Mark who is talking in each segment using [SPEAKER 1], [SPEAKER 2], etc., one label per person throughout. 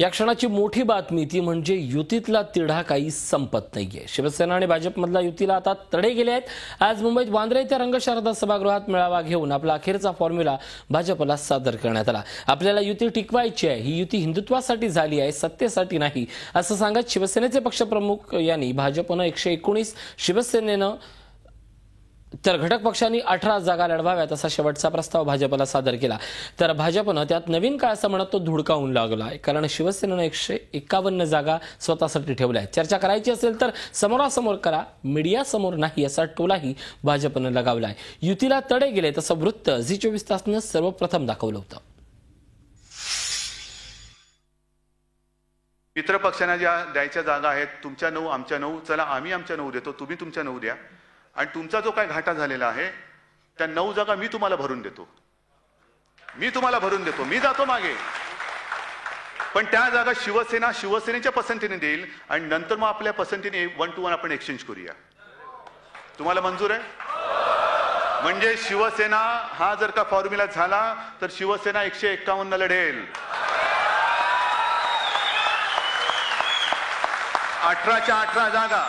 [SPEAKER 1] या क्षणाची मोठी बातमी ती म्हणजे युतीतला तिढा काही संपत नाहीये। शिवसेना आणि भाजपमधला युतीला आता तडे गेले आहेत। आज मुंबईत वांद्रे येथे रंगशारदा सभागृहात मेळावा घेऊन आपला अखेरचा फॉर्म्युला भाजपला सादर करण्यात आला। आपल्याला युती टिकवायची आहे, ही युती हिंदुत्वासाठी झाली आहे, सत्तेसाठी नाही, असं सांगत शिवसेनेचे पक्षप्रमुख यांनी भाजपनं 119, शिवसेनेनं तर घटक पक्षांनी 18 जागा लढवाव्यात असा शेवटचा प्रस्ताव भाजपला सादर केला। तर भाजपनं त्यात नवीन काय असं म्हणत तो धुडकावून लागलाय, कारण शिवसेनेनं 151 जागा स्वतःसाठी ठेवल्या आहेत। चर्चा करायची असेल तर समोरासमोर करा, मीडिया समोर नाही, असा टोलाही भाजपनं लगावलाय। युतीला तडे गेले तसं वृत्त झी24 तासनं सर्वप्रथम दाखवलं होतं।
[SPEAKER 2] मित्र पक्षांना ज्या द्यायच्या जागा आहेत, तुमच्या 9 आमच्या 9, चला आम्ही आमच्या 9 देतो, तुम्ही तुमच्या 9 द्या, आणि तुमचा जो काय घाटा झालेला आहे त्या 9 जागा मी तुम्हाला भरून देतो, मी जातो मागे, पण त्या जागा शिवसेनेच्या पसंतीने देईल आणि नंतर मग आपल्या पसंतीने 1 to 1 आपण एक्सचेंज करूया। तुम्हाला मंजूर आहे? म्हणजे शिवसेना हा जर का फॉर्म्युला झाला तर शिवसेना 151 लढेल, 18च्या 18 जागा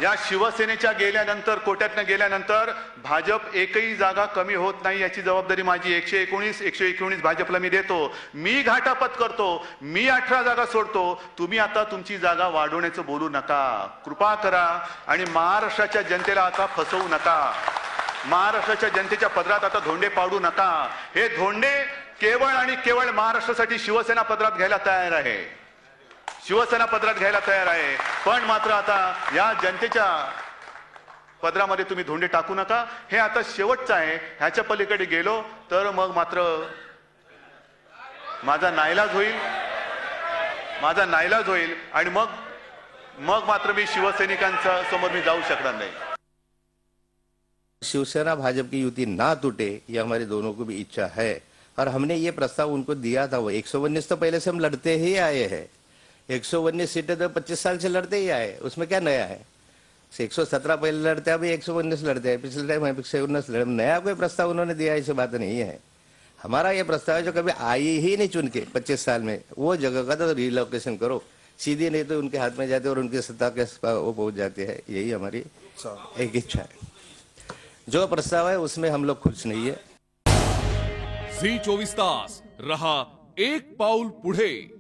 [SPEAKER 2] या शिवसेनेच्या गेल्यानंतर, कोट्यातनं गेल्यानंतर भाजप एकही जागा कमी होत नाही, याची जबाबदारी माझी। 119 भाजपला मी देतो, मी घाटापत करतो, मी 18 जागा सोडतो, तुम्ही आता तुमची जागा वाढवण्याचं बोलू नका, कृपा करा, आणि महाराष्ट्राच्या जनतेला आता फसवू नका, महाराष्ट्राच्या जनतेच्या पदरात आता धोंडे पाडू नका। हे धोंडे केवळ आणि केवळ महाराष्ट्रासाठी शिवसेना पदरात घ्यायला तयार आहे, पण मात्र आता या जनतेच्या पदरामध्ये तुम्ही धोंडे टाकू नका। हे आता शेवटचं आहे, ह्याच्या पलीकडे गेलो तर मग मात्र माझा नाईलाज होईल आणि मग मात्र मी शिवसैनिकांच्या समोर मी जाऊ शकणार नहीं।
[SPEAKER 3] शिवसेना भाजपा की युति ना टूटे, ये हमारे दोनों को भी इच्छा है, और हमने ये प्रस्ताव उनको दिया था। वो 119 तो पहले से हम लड़ते ही आए हैं, 119 सीटें तो 25 साल से लड़ते ही आए, उसमें क्या नया है? 117 पहले लड़ते, अभी 119 लड़ते हैं, पिछले टाइम 119 लड़े। नया कोई प्रस्ताव उन्होंने दिया ऐसी बात नहीं है। हमारा ये प्रस्ताव है जो कभी आई ही नहीं चुन के 25 साल में, वो जगह का तो रिलोकेशन करो, सीधी नहीं तो उनके हाथ में जाते और उनकी सत्ता के वो पहुंच जाते हैं। यही हमारी एक इच्छा है। जो प्रस्ताव है उसमें हम लोग खुश नहीं है।
[SPEAKER 4] झी 24 तास रहा एक पाऊल पुढे।